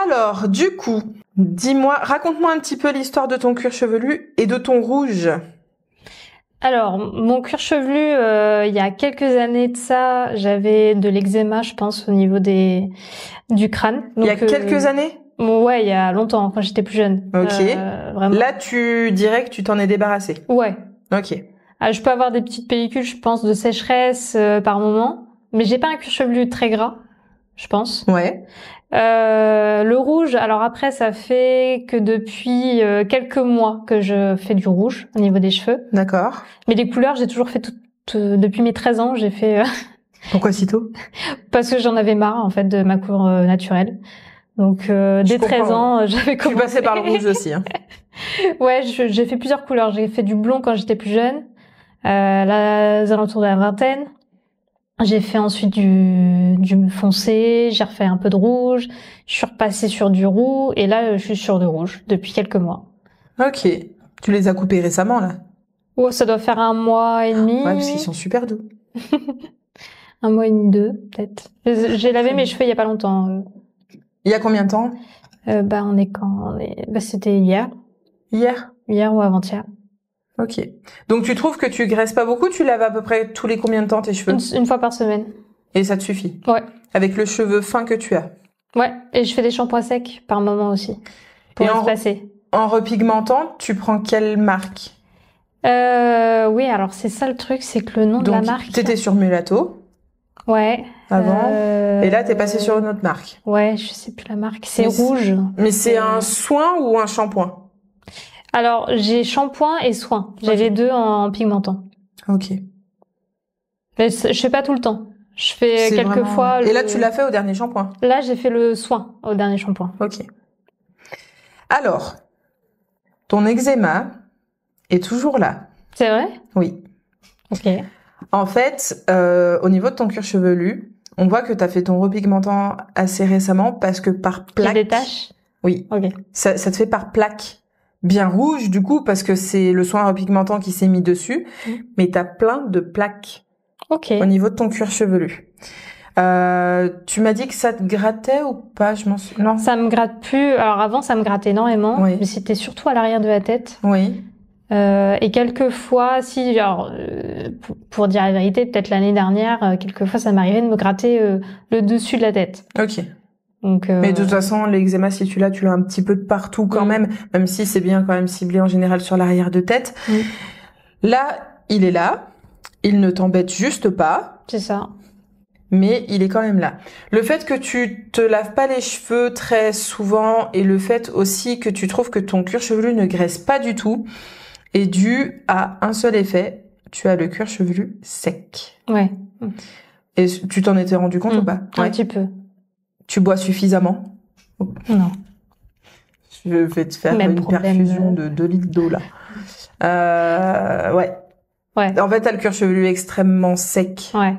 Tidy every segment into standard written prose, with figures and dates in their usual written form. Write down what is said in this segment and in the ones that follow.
Alors, du coup, dis-moi, raconte-moi un petit peu l'histoire de ton cuir chevelu et de ton rouge. Alors, mon cuir chevelu, il y a quelques années de ça, j'avais de l'eczéma, je pense, au niveau du crâne. Donc, il y a quelques années? Ouais, il y a longtemps, quand j'étais plus jeune. Ok. Vraiment. Là, tu dirais que tu t'en es débarrassé? Ouais. Ok. Je peux avoir des petites pellicules, je pense, de sécheresse par moment, mais j'ai pas un cuir chevelu très gras, je pense. Ouais. Le rouge, alors après, ça fait que depuis quelques mois que je fais du rouge au niveau des cheveux. D'accord. Mais les couleurs, j'ai toujours fait depuis mes 13 ans, j'ai fait... Pourquoi si tôt? Parce que j'en avais marre, en fait, de ma couleur naturelle. Donc, dès 13 ans, j'avais commencé... Tu passais par le rouge aussi, hein. Ouais, j'ai fait plusieurs couleurs. J'ai fait du blond quand j'étais plus jeune, aux alentours de la vingtaine. J'ai fait ensuite du foncé, j'ai refait un peu de rouge, je suis repassée sur du roux, et là, je suis sur du rouge depuis quelques mois. Ok. Tu les as coupés récemment, là? Oh, ça doit faire 1 mois et demi. Ouais, parce qu'ils sont super doux. 1 mois et demi, 2, peut-être. J'ai lavé mes cheveux il y a pas longtemps. Il y a combien de temps? On est quand? C'était hier. Hier? Hier ou avant-hier. Ok. Donc tu trouves que tu graisses pas beaucoup? Tu laves à peu près tous les combien de temps tes cheveux? Une fois par semaine. Et ça te suffit? Ouais. Avec le cheveu fin que tu as? Ouais. Et je fais des shampoings secs par moment aussi. Pour espacer. En repigmentant, tu prends quelle marque? Oui, alors c'est ça le truc, c'est que le nom de la marque... T'étais sur Mulatto? Ouais. Avant. Et là, t'es passé sur une autre marque? Ouais, je sais plus la marque. C'est rouge. Mais c'est un soin ou un shampoing? Alors, j'ai shampoing et soin. J'ai les deux en pigmentant. Ok. Mais je fais pas tout le temps. Je fais quelques fois... Et là, tu l'as fait au dernier shampoing? Là, j'ai fait le soin au dernier shampoing. Ok. Alors, ton eczéma est toujours là. C'est vrai? Oui. Ok. En fait, au niveau de ton cuir chevelu, on voit que tu as fait ton repigmentant assez récemment parce que par plaque... Il y a des taches? Oui. Ok. Ça te fait par plaque bien rouge, du coup, parce que c'est le soin repigmentant qui s'est mis dessus. Mais t'as plein de plaques au niveau de ton cuir chevelu. Tu m'as dit que ça te grattait ou pas? Non. Ça me gratte plus. Alors avant, ça me grattait énormément. Oui. Mais c'était surtout à l'arrière de la tête. Oui. Et quelquefois, pour dire la vérité, peut-être l'année dernière, quelquefois ça m'arrivait de me gratter le dessus de la tête. Ok. Donc, mais de toute façon, l'eczéma, si tu l'as un petit peu de partout quand même si c'est bien quand même ciblé en général sur l'arrière de tête. Là, il est là. Il ne t'embête juste pas. C'est ça. Mais il est quand même là. Le fait que tu te laves pas les cheveux très souvent et le fait aussi que tu trouves que ton cuir chevelu ne graisse pas du tout est dû à un seul effet. Tu as le cuir chevelu sec. Ouais. Et tu t'en étais rendu compte ou pas? Un petit peu. Tu bois suffisamment? Non. Je vais te faire une perfusion de 2 litres d'eau là. Ouais. En fait, t'as le cuir chevelu extrêmement sec. Ouais.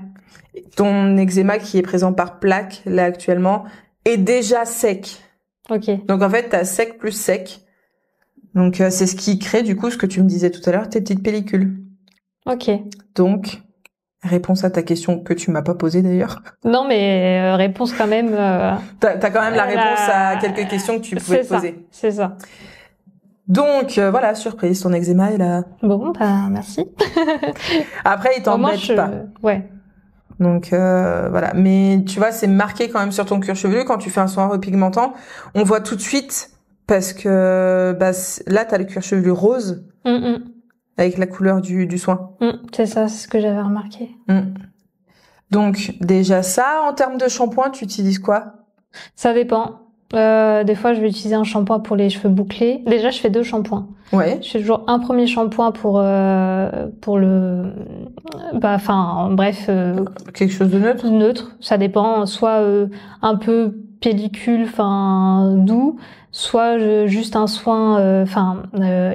Ton eczéma qui est présent par plaque là actuellement est déjà sec. Ok. Donc en fait, t'as sec plus sec. Donc c'est ce qui crée du coup ce que tu me disais tout à l'heure, tes petites pellicules. Ok. Donc, réponse à ta question que tu m'as pas posée d'ailleurs. Non, mais réponse quand même. T'as quand même la réponse à quelques questions que tu pouvais te poser. C'est ça. Donc voilà, surprise, ton eczéma est là. Bon, merci. Après, il t'embête pas. Ouais. Donc voilà, mais tu vois, c'est marqué quand même sur ton cuir chevelu quand tu fais un soin repigmentant, on voit tout de suite parce que là t'as le cuir chevelu rose avec la couleur du soin. C'est ça, c'est ce que j'avais remarqué. Donc déjà ça, en termes de shampoing, tu utilises quoi? Ça dépend. Des fois, je vais utiliser un shampoing pour les cheveux bouclés. Déjà, je fais 2 shampoings. Ouais. Je fais toujours un premier shampoing pour le, quelque chose de neutre. Neutre, ça dépend. Soit un peu pellicule, doux, soit juste un soin,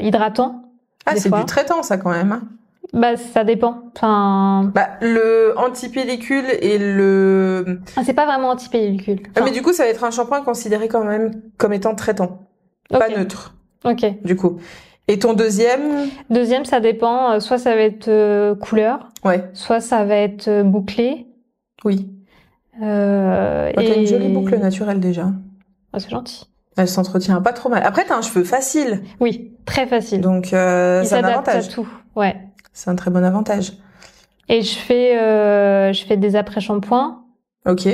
hydratant. Ah, c'est du traitant ça quand même. Ça dépend. Le anti-pellicule et le... c'est pas vraiment anti-pellicule. Mais du coup, ça va être un shampoing considéré quand même comme étant traitant. Pas neutre. Ok. Du coup. Et ton deuxième? Deuxième, ça dépend. Soit ça va être couleur. Ouais. Soit ça va être bouclé. Oui. T'as une jolie boucle naturelle déjà. c'est gentil. Elle s'entretient pas trop mal. Après, t'as un cheveu facile. Oui, très facile. Donc, Il c'est un s'adapte à avantage. tout. Ouais. C'est un très bon avantage. Et je fais des après-shampoings. Ok.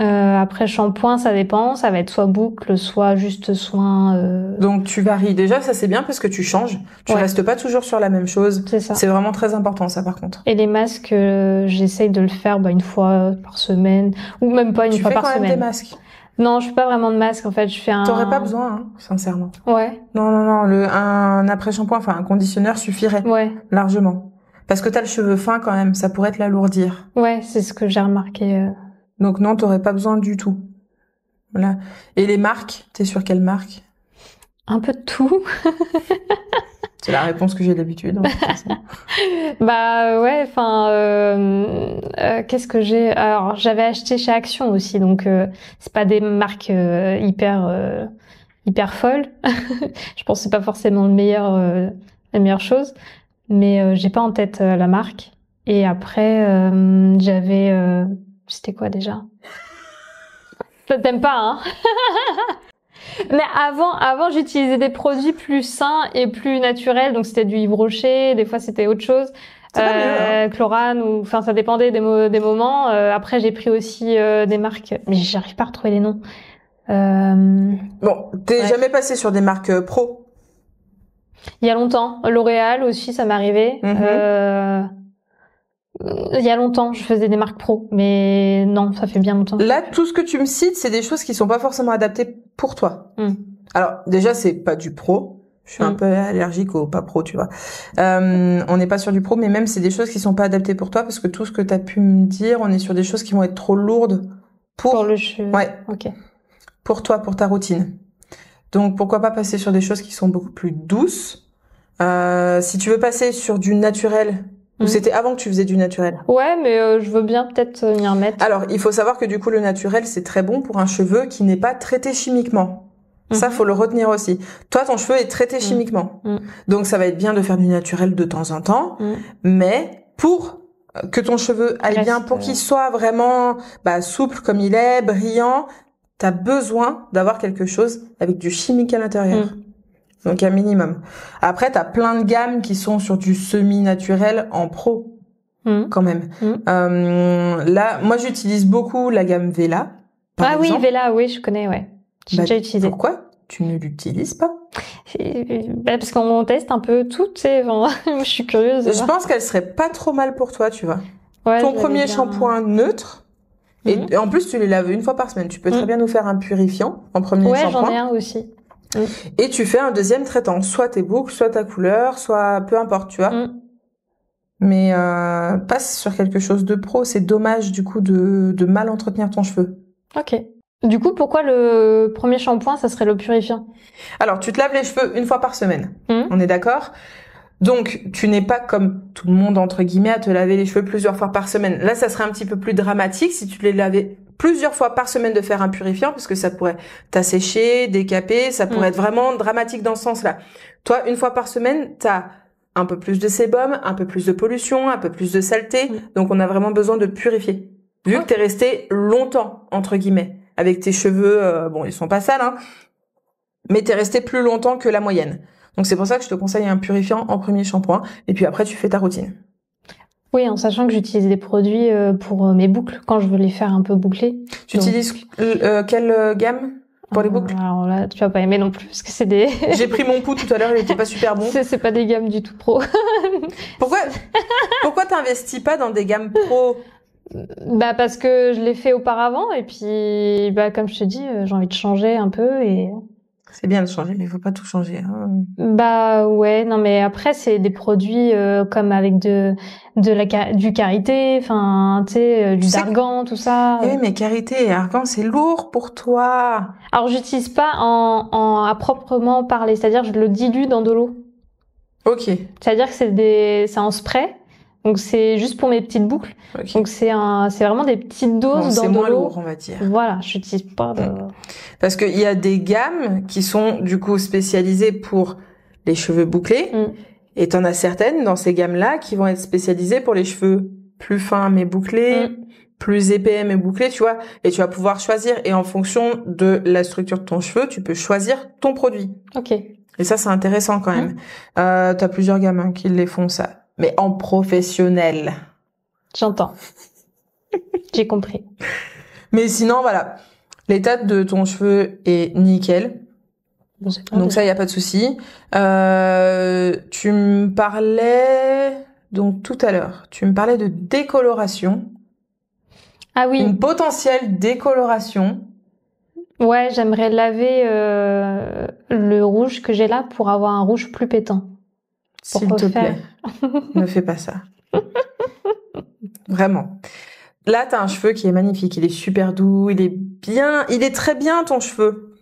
Après shampoing, ça dépend. Ça va être soit boucle, soit juste soin. Donc, tu varies. Déjà, ça c'est bien parce que tu changes. Tu Ouais. restes pas toujours sur la même chose. C'est ça. C'est vraiment très important, ça, par contre. Et les masques, j'essaye de le faire une fois par semaine. Ou même pas une Tu fois fais par quand même semaine. des masques. Non, je fais pas vraiment de masque. En fait, je fais un... T'aurais pas besoin, hein, sincèrement. Ouais. Non, non, non. Un après-shampoing, enfin, un conditionneur suffirait. Ouais. Largement. Parce que t'as le cheveu fin quand même. Ça pourrait te l'alourdir. Ouais, c'est ce que j'ai remarqué. Donc, non, t'aurais pas besoin du tout. Voilà. Et les marques, t'es sur quelle marque? Un peu de tout. C'est la réponse que j'ai d'habitude. De toute façon. Ouais, qu'est-ce que j'ai? Alors, j'avais acheté chez Action aussi, donc c'est pas des marques hyper folles. Je pense que c'est pas forcément la meilleure chose, mais j'ai pas en tête la marque. Et après, j'avais c'était quoi déjà? T'aimes pas, hein? Mais avant, j'utilisais des produits plus sains et plus naturels. Donc, c'était du Yves Rocher. Des fois, c'était autre chose. C'est pas mieux, hein. Chlorane enfin, ça dépendait des moments. Après, j'ai pris aussi des marques, mais j'arrive pas à retrouver les noms. Bon, t'es Ouais. jamais passé sur des marques pro? Il y a longtemps. L'Oréal aussi, ça m'est arrivé. Mhm. Il y a longtemps, je faisais des marques pro, mais non, ça fait bien longtemps. Là, tout ce que tu me cites, c'est des choses qui sont pas forcément adaptées pour toi. Alors, déjà, c'est pas du pro. Je suis un peu allergique au pas pro, tu vois. On n'est pas sur du pro, mais même c'est des choses qui sont pas adaptées pour toi parce que tout ce que t'as pu me dire, on est sur des choses qui vont être trop lourdes Pour le cheveu. Ouais. Ok. Pour toi, pour ta routine. Donc, pourquoi pas passer sur des choses qui sont beaucoup plus douces. Si tu veux passer sur du naturel, ou c'était avant que tu faisais du naturel? Ouais, mais je veux bien peut-être m'y remettre. Alors, il faut savoir que du coup, le naturel, c'est très bon pour un cheveu qui n'est pas traité chimiquement. Ça, faut le retenir aussi. Toi, ton cheveu est traité chimiquement. Donc, ça va être bien de faire du naturel de temps en temps. Mais pour que ton cheveu aille bien, pour qu'il soit vraiment souple comme il est, brillant, t'as besoin d'avoir quelque chose avec du chimique à l'intérieur. Donc, un minimum. Après, t'as plein de gammes qui sont sur du semi-naturel en pro. Quand même. Là, moi, j'utilise beaucoup la gamme Vela. Par exemple. Oui, Vela, oui, je connais, ouais. J'ai déjà utilisé. Pourquoi tu ne l'utilises pas? Parce qu'on teste un peu tout, tu sais. Je suis curieuse. Je pense qu'elle serait pas trop mal pour toi, tu vois. Ouais, ton premier shampoing neutre. Et en plus, tu les laves une fois par semaine. Tu peux très bien nous faire un purifiant en premier shampoing. Ouais, j'en ai un aussi. Et tu fais un deuxième traitant. Soit tes boucles, soit ta couleur, soit peu importe, tu vois. Mais passe sur quelque chose de pro. C'est dommage, du coup, de mal entretenir ton cheveu. Ok. Du coup, pourquoi le premier shampoing, ça serait le purifiant? Alors, tu te laves les cheveux une fois par semaine. On est d'accord? Donc, tu n'es pas comme tout le monde, entre guillemets, à te laver les cheveux plusieurs fois par semaine. Là, ça serait un petit peu plus dramatique si tu les lavais plusieurs fois par semaine de faire un purifiant, parce que ça pourrait t'assécher, décaper, ça pourrait être vraiment dramatique dans ce sens-là. Toi, une fois par semaine, t'as un peu plus de sébum, un peu plus de pollution, un peu plus de saleté. Donc, on a vraiment besoin de purifier. Vu que t'es resté longtemps, entre guillemets, avec tes cheveux, bon, ils sont pas sales, hein, mais t'es resté plus longtemps que la moyenne. Donc, c'est pour ça que je te conseille un purifiant en premier shampoing. Et puis après, tu fais ta routine. Oui, en sachant que j'utilise des produits pour mes boucles, quand je veux les faire un peu boucler. Tu utilises quelle gamme pour les boucles? Alors là, tu vas pas aimer non plus, parce que c'est des... J'ai pris mon pouls tout à l'heure, il était pas super bon. C'est pas des gammes du tout pro. Pourquoi t'investis pas dans des gammes pro? Parce que je l'ai fait auparavant, et puis, comme je te dis, j'ai envie de changer un peu, et... C'est bien de changer, mais il faut pas tout changer. Hein. Ouais, non, mais après c'est des produits comme avec du karité, enfin, tu sais, du d'argan, tout ça. Oui, mais karité et argan, c'est lourd pour toi. Alors j'utilise pas à proprement parler, c'est-à-dire je le dilue dans de l'eau. Ok. C'est-à-dire que c'est en spray. Donc c'est juste pour mes petites boucles. Okay. Donc c'est vraiment des petites doses dans de l'eau. C'est moins lourd, on va dire. Voilà, j'utilise pas de... Parce que il y a des gammes qui sont du coup spécialisées pour les cheveux bouclés, et t'en as certaines dans ces gammes-là qui vont être spécialisées pour les cheveux plus fins mais bouclés, plus épais mais bouclé, tu vois, et tu vas pouvoir choisir, et en fonction de la structure de ton cheveu, tu peux choisir ton produit. Ok. Et ça, c'est intéressant quand même. T'as plusieurs gamins qui les font, ça. Mais en professionnel. J'entends. J'ai compris. Mais sinon, voilà. L'état de ton cheveu est nickel. Bon, c'est pas Donc de- ça, il n'y a pas de souci. Tu me parlais, donc tout à l'heure, tu me parlais de décoloration. Ah oui. Une potentielle décoloration. Ouais, j'aimerais laver le rouge que j'ai là pour avoir un rouge plus pétant. S'il te refaire. plaît, ne fais pas ça. Vraiment. Là, t'as un cheveu qui est magnifique. Il est super doux. Il est très bien, ton cheveu.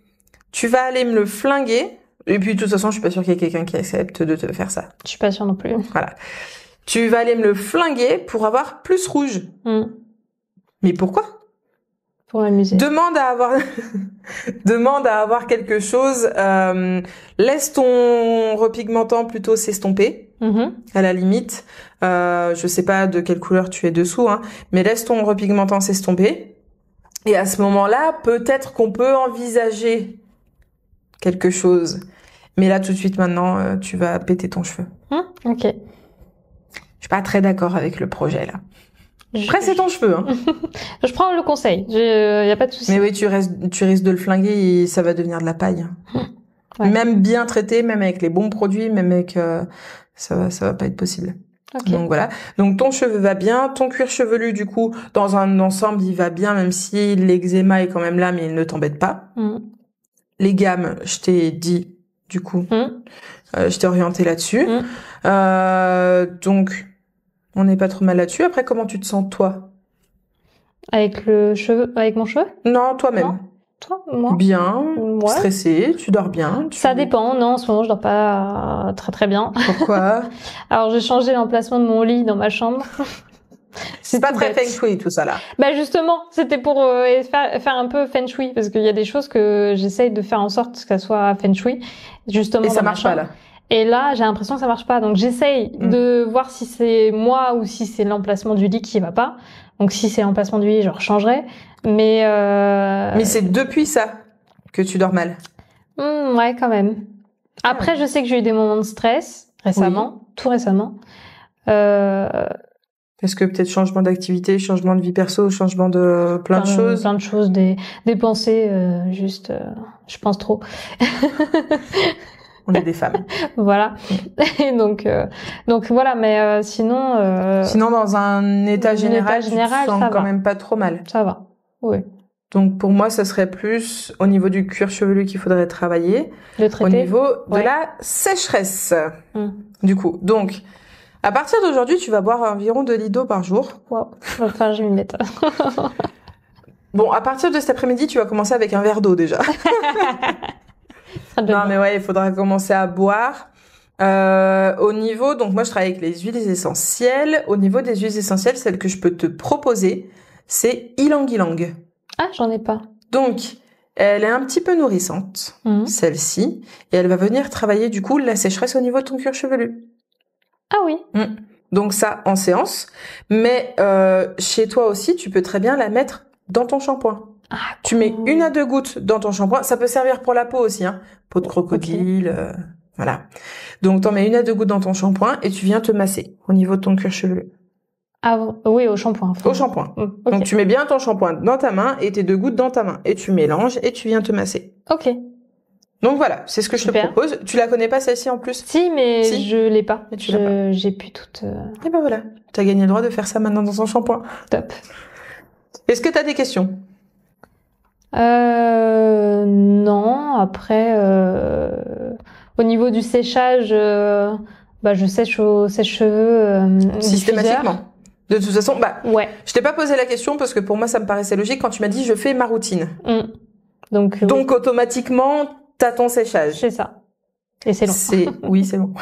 Tu vas aller me le flinguer. Et puis, de toute façon, je suis pas sûre qu'il y ait quelqu'un qui accepte de te faire ça. Je suis pas sûre non plus. Voilà. Tu vas aller me le flinguer pour avoir plus rouge. Mais pourquoi? Pour m'amuser. Demande à avoir quelque chose. Laisse ton repigmentant plutôt s'estomper, à la limite. Je sais pas de quelle couleur tu es dessous, hein, mais laisse ton repigmentant s'estomper. Et à ce moment-là, peut-être qu'on peut envisager quelque chose. Mais là, tout de suite, maintenant, tu vas péter ton cheveu. Ok. Je suis pas très d'accord avec le projet, là. Après, c'est ton cheveu, hein. Je prends le conseil. Y a pas de souci. Mais oui, tu risques de le flinguer et ça va devenir de la paille. Ouais. Même bien traité, même avec les bons produits, même avec, ça va pas être possible. Ok. Donc voilà. Donc ton cheveu va bien, ton cuir chevelu, du coup, dans un ensemble, il va bien, même si l'eczéma est quand même là, mais il ne t'embête pas. Les gammes, je t'ai dit, du coup, je t'ai orienté là-dessus. Donc, on n'est pas trop mal là-dessus. Après, comment tu te sens, toi? Avec mon cheveu? Non, toi-même. Non. Toi, moi? Bien, Ouais. stressé, tu dors bien. Ça dépend. Non, en ce moment, je dors pas très très bien. Pourquoi? Alors, j'ai changé l'emplacement de mon lit dans ma chambre. C'est pas tout très bête. feng shui, tout ça, là. Bah justement, c'était pour faire un peu feng shui, parce qu'il y a des choses que j'essaye de faire en sorte que ça soit feng shui, justement. Et ça marche pas, là. Et là, j'ai l'impression que ça marche pas. Donc j'essaye de voir si c'est moi ou si c'est l'emplacement du lit qui va pas. Donc si c'est l'emplacement du lit, je rechangerai. Mais c'est depuis ça que tu dors mal. Ouais, quand même. Après, je sais que j'ai eu des moments de stress récemment, tout récemment. Est-ce que peut-être changement d'activité, changement de vie perso, changement de plein de choses? Plein de choses, des pensées, juste, je pense trop. On est des femmes. Voilà. Et donc voilà, mais sinon. Sinon, dans un état général, tu te sens ça quand va. même pas trop mal. Ça va. Oui. Donc pour moi, ça serait plus au niveau du cuir chevelu qu'il faudrait travailler, Le traiter. au niveau de la sécheresse. Du coup, donc à partir d'aujourd'hui, tu vas boire environ 2 litres d'eau par jour. Wow. Enfin, je vais m'y mettre. Bon, à partir de cet après-midi, tu vas commencer avec un verre d'eau déjà. Non, mais ouais, il faudra commencer à boire. Au niveau, donc moi je travaille avec les huiles essentielles. Au niveau des huiles essentielles, celle que je peux te proposer, c'est Ylang Ylang. Ah, j'en ai pas. Donc, elle est un petit peu nourrissante, celle-ci, et elle va venir travailler du coup la sécheresse au niveau de ton cuir chevelu. Ah oui. Donc ça, en séance. Mais chez toi aussi, tu peux très bien la mettre dans ton shampoing. Ah, tu mets 1 à 2 gouttes dans ton shampoing. Ça peut servir pour la peau aussi, hein. Peau de crocodile, voilà. Donc t'en mets 1 à 2 gouttes dans ton shampoing et tu viens te masser au niveau de ton cuir chevelu. Ah oui, au shampoing. Au shampoing. Okay. Donc tu mets bien ton shampoing dans ta main et tes 2 gouttes dans ta main. Et tu mélanges et tu viens te masser. Ok. Donc voilà, c'est ce que je te propose. Tu la connais pas celle-ci en plus? Si, mais je l'ai pas. J'ai plus toute... Et ben voilà, t'as gagné le droit de faire ça maintenant dans ton shampoing. Top. Est-ce que t'as des questions? Non, après, au niveau du séchage, je sèche au sèche-cheveux systématiquement. De toute façon, ouais. Je t'ai pas posé la question parce que pour moi ça me paraissait logique quand tu m'as dit je fais ma routine. Donc automatiquement t'as ton séchage. C'est ça. Et c'est long. Oui, c'est long.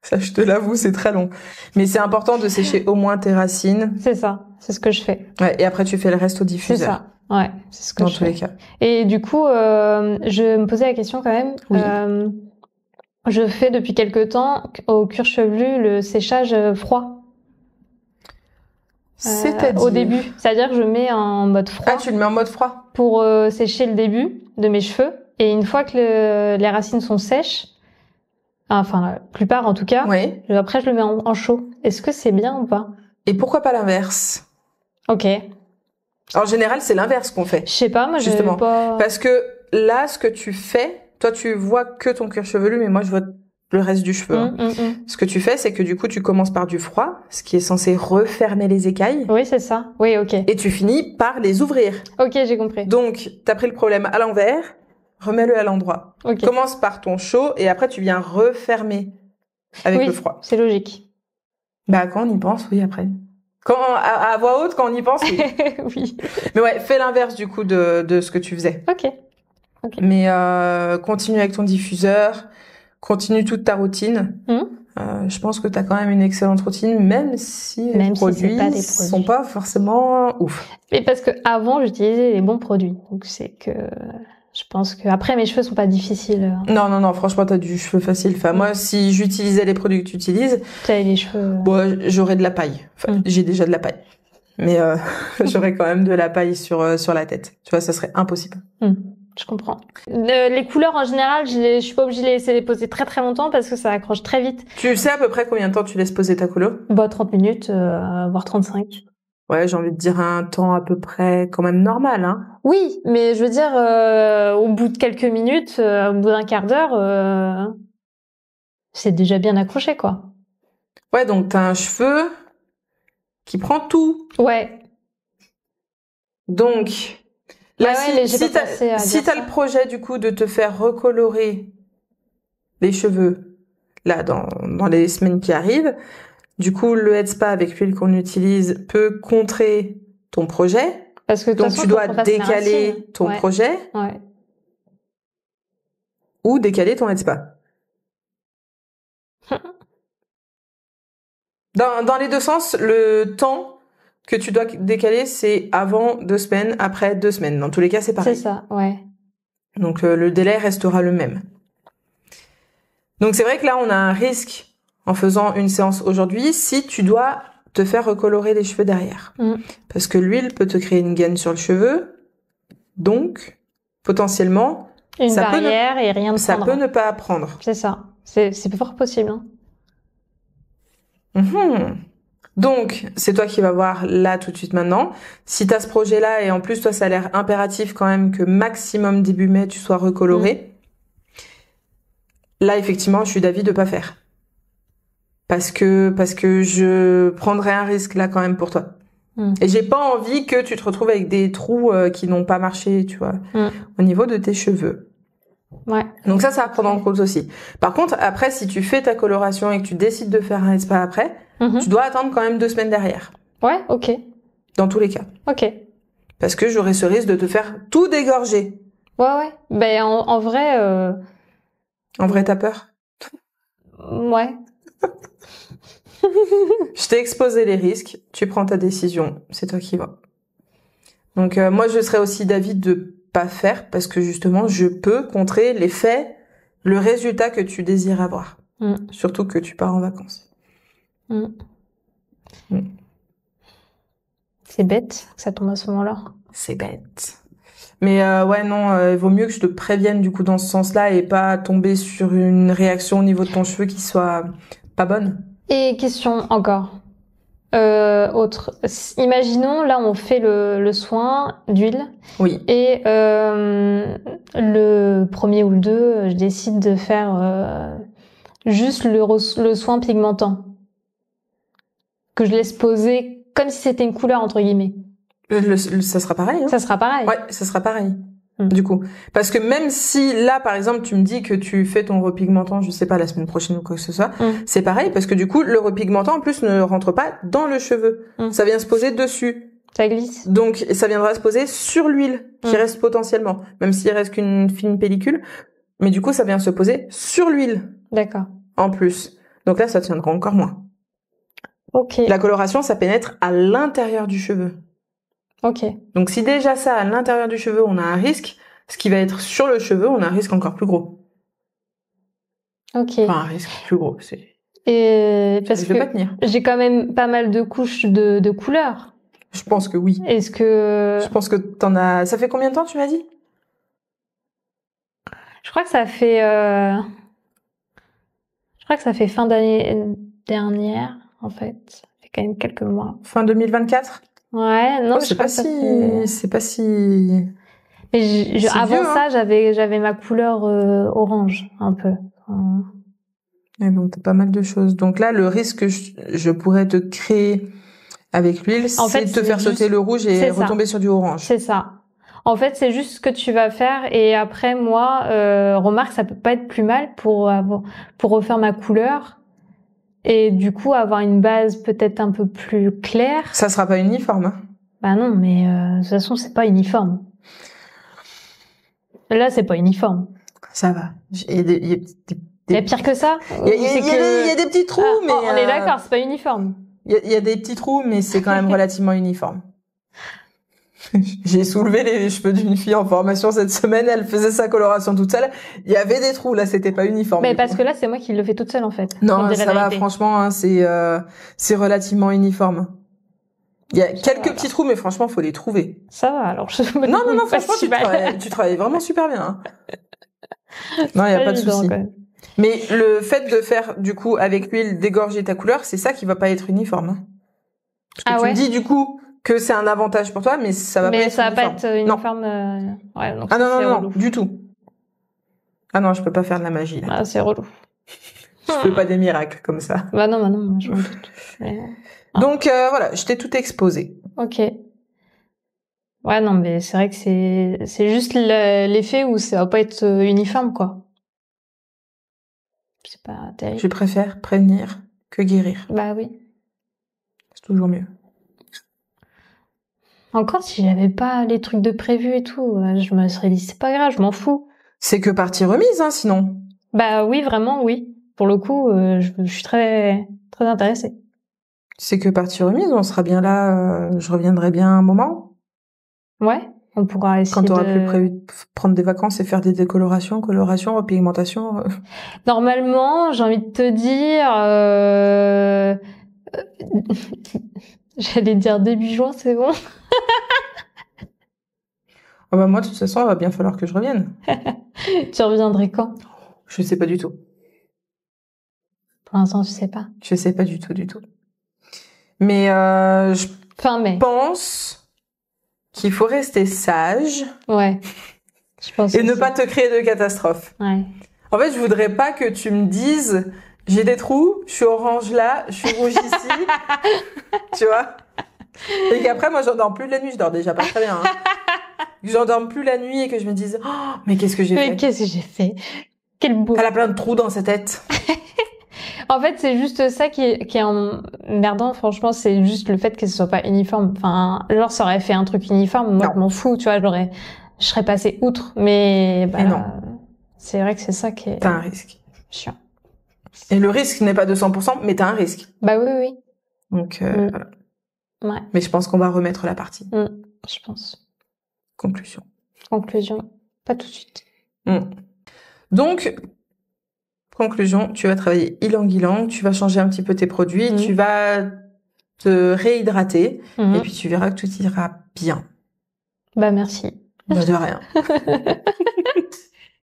Ça, je te l'avoue, c'est très long. Mais c'est important de sécher au moins tes racines. C'est ça. C'est ce que je fais. Ouais. Et après tu fais le reste au diffuseur. C'est ça. Ouais, c'est ce que je fais. Dans tous les cas. Et du coup, je me posais la question quand même. Oui. Je fais depuis quelque temps au cuir chevelu le séchage froid. C'est-à-dire au début. C'est-à-dire que je mets en mode froid Ah, tu le mets en mode froid? pour sécher le début de mes cheveux. Et une fois que les racines sont sèches, enfin la plupart en tout cas, Oui. après je le mets en chaud. Est-ce que c'est bien ou pas? Et pourquoi pas l'inverse? Ok. En général, c'est l'inverse qu'on fait. Je sais pas, moi Justement. j'ai pas... Parce que là, ce que tu fais, toi, tu vois que ton cuir chevelu, mais moi, je vois le reste du cheveu. Hein. Ce que tu fais, c'est que du coup, tu commences par du froid, ce qui est censé refermer les écailles. Oui, c'est ça. Oui, ok. Et tu finis par les ouvrir. Ok, j'ai compris. Donc, t'as pris le problème à l'envers, remets-le à l'endroit. Ok. Commence par ton chaud et après, tu viens refermer avec le froid. C'est logique. Bah, quand on y pense, oui, après. Quand, à voix haute, quand on y pense, oui. Oui. Mais ouais, fais l'inverse, du coup, de ce que tu faisais. Ok. Mais continue avec ton diffuseur, continue toute ta routine. Je pense que tu as quand même une excellente routine, même si les produits sont pas forcément ouf. Mais parce que avant j'utilisais les bons produits, donc c'est que je pense que après mes cheveux sont pas difficiles. Non, franchement t'as du cheveu facile. Enfin moi, si j'utilisais les produits que tu utilises, t'as les cheveux. Bon, j'aurais de la paille. Enfin, j'ai déjà de la paille, mais j'aurais quand même de la paille sur la tête. Tu vois, ça serait impossible. Je comprends. Les couleurs en général, je suis pas obligée de les laisser les poser très très longtemps parce que ça accroche très vite. Tu sais à peu près combien de temps tu laisses poser ta colo? Bah 30 minutes, voire 35. Ouais, j'ai envie de dire un temps à peu près quand même normal, hein. Oui, mais je veux dire, au bout de quelques minutes, au bout d'un quart d'heure, c'est déjà bien accroché, quoi. Ouais, donc t'as un cheveu qui prend tout. Ouais. Donc... Là, ouais, si t'as le projet du coup de te faire recolorer les cheveux là dans les semaines qui arrivent, du coup le head spa avec l'huile qu'on utilise peut contrer ton projet. Parce que donc tu dois décaler ton projet ou décaler ton head spa. Dans les deux sens, le temps que tu dois décaler, c'est avant 2 semaines, après 2 semaines. Dans tous les cas, c'est pareil. C'est ça, ouais. Donc le délai restera le même. Donc c'est vrai que là, on a un risque en faisant une séance aujourd'hui si tu dois te faire recolorer les cheveux derrière. Parce que l'huile peut te créer une gaine sur le cheveu. Donc, potentiellement, ça peut ne pas prendre. C'est ça. C'est fort possible. Hein. Donc, c'est toi qui vas voir là tout de suite maintenant. Si tu as ce projet-là et en plus, toi, ça a l'air impératif quand même que maximum début mai, tu sois recoloré. Là, effectivement, je suis d'avis de pas faire. Parce que je prendrais un risque là quand même pour toi. Et j'ai pas envie que tu te retrouves avec des trous qui n'ont pas marché, tu vois, au niveau de tes cheveux. Ouais. Donc ça va prendre en compte aussi. Par contre, après, si tu fais ta coloration et que tu décides de faire un spa après, tu dois attendre quand même 2 semaines derrière. Ouais, ok. Dans tous les cas. Ok. Parce que j'aurais ce risque de te faire tout dégorger. Ouais. Ben en vrai... En vrai, t'as peur? Ouais. Je t'ai exposé les risques, tu prends ta décision, c'est toi qui vois. Donc moi, je serais aussi d'avis de pas faire parce que justement, je peux contrer l'effet, le résultat que tu désires avoir. Surtout que tu pars en vacances. C'est bête que ça tombe à ce moment-là. C'est bête. Mais ouais, non, il vaut mieux que je te prévienne du coup dans ce sens-là et pas tomber sur une réaction au niveau de ton cheveu qui soit pas bonne. Et question encore. Autre. Imaginons, là, on fait le soin d'huile. Oui. Et le premier ou le 2, je décide de faire juste le soin pigmentant. Que je laisse poser comme si c'était une couleur, entre guillemets. Ça sera pareil, hein. Ça sera pareil. Ouais, ça sera pareil. Du coup. Parce que même si là, par exemple, tu me dis que tu fais ton repigmentant, je sais pas, la semaine prochaine ou quoi que ce soit, c'est pareil parce que du coup, le repigmentant, en plus, ne rentre pas dans le cheveu. Ça vient se poser dessus. Ça glisse. Donc, ça viendra se poser sur l'huile qui reste potentiellement, même s'il reste qu'une fine pellicule. Mais du coup, ça vient se poser sur l'huile. D'accord. En plus. Donc là, ça tiendra encore moins. Ok. La coloration, ça pénètre à l'intérieur du cheveu. Ok. Donc si déjà ça, à l'intérieur du cheveu, on a un risque, ce qui va être sur le cheveu, on a un risque encore plus gros. Ok. Enfin, un risque plus gros, c'est... Et parce Je vais que pas tenir. j'ai quand même pas mal de couches de couleurs. Je pense que oui. Est-ce que Je pense que t'en as... Ça fait combien de temps, tu m'as dit? je crois que ça fait fin d'année dernière en fait. Ça fait quand même quelques mois. Fin 2024? Ouais, non, Oh, mais je crois que ça fait... c'est pas si... Mais C'est avant vieux, ça, j'avais ma couleur orange un peu. Et donc, t'as pas mal de choses. Donc là, le risque que je pourrais te créer avec l'huile, En fait, c'est de te c'est faire juste- sauter le rouge et c'est ça. retomber sur du orange. C'est ça. En fait, c'est juste ce que tu vas faire et après moi, remarque, ça peut pas être plus mal pour refaire ma couleur et du coup avoir une base peut-être un peu plus claire. Ça sera pas uniforme, hein. Bah non, mais de toute façon, c'est pas uniforme. Là, c'est pas uniforme. Ça va. Il Il y a pire que ça. y a des petits trous, mais... on est d'accord, c'est pas uniforme. Il y a des petits trous, mais c'est quand même relativement uniforme. J'ai soulevé les cheveux d'une fille en formation cette semaine, elle faisait sa coloration toute seule. Il y avait des trous, là, c'était pas uniforme. Mais parce que là, c'est moi qui le fais toute seule, en fait. Non, Pour dire ça la va, vérité. franchement, hein, c'est relativement uniforme. Il y a quelques va, petits trous, mais franchement, faut les trouver. Ça va, alors je me Non, débrouille pas franchement, si mal. tu travailles vraiment super bien, hein. Non, il y a pas de évident, souci. quand même. Mais le fait de faire, du coup, avec l'huile, dégorger ta couleur, c'est ça qui va pas être uniforme, hein. Parce que Ah tu ouais. me dis, du coup, que c'est un avantage pour toi, mais ça va pas Mais être ça va pas uniforme. être Non. uniforme. Ouais, donc Ah non, c'est non, relou. du tout. Ah non, je peux pas faire de la magie, là. Ah, c'est relou. Je fais pas des miracles comme ça. Bah non, je me doute. Mais... Donc, voilà, je t'ai tout exposé. Ok. Ouais, non, mais c'est vrai que c'est juste l'effet où ça va pas être uniforme, quoi. C'est pas terrible. Je préfère prévenir que guérir. Bah oui. C'est toujours mieux. Encore si j'avais pas les trucs de prévu et tout, je me serais dit c'est pas grave, je m'en fous. C'est que partie remise, hein, sinon. Bah oui, vraiment, oui. Pour le coup, je suis très très intéressée. C'est que partie remise, on sera bien là, je reviendrai bien un moment. Ouais, on pourra essayer Quand t'auras de... plus prévu de prendre des vacances et faire des décolorations, colorations, repigmentation. Normalement, j'ai envie de te dire... J'allais dire début juin, c'est bon. Ah bah moi, de toute façon, il va bien falloir que je revienne. Tu reviendrais quand? Je sais pas du tout. Pour l'instant, je sais pas. Je sais pas du tout. Mais je Fin mai. pense qu'il faut rester sage Ouais. Je pense et ne aussi. pas te créer de catastrophe. Ouais. En fait, je voudrais pas que tu me dises j'ai des trous, je suis orange là, je suis rouge ici, tu vois. Et qu'après, moi, j'endors plus la nuit, je dors déjà pas très bien. Hein. Que j'endorme plus la nuit et que je me dise oh, mais qu'est-ce que j'ai Mais fait? qu'est-ce que j'ai fait? Quel beau. Elle a plein de trous dans sa tête. En fait, c'est juste ça qui est emmerdant, franchement, c'est juste le fait que ce soit pas uniforme. Enfin, genre, ça aurait fait un truc uniforme, moi, Non. je m'en fous, tu vois, je serais passée outre, mais, bah, Et non. c'est vrai que c'est ça qui est T'as un risque. chiant. Et le risque n'est pas de 100%, mais t'as un risque. Bah oui. Donc, voilà. Ouais, Mais je pense qu'on va remettre la partie. je pense. Conclusion. Conclusion, pas tout de suite. Donc, conclusion, tu vas travailler ylang-ylang, tu vas changer un petit peu tes produits, tu vas te réhydrater, et puis tu verras que tout ira bien. Bah merci. Bah, de rien.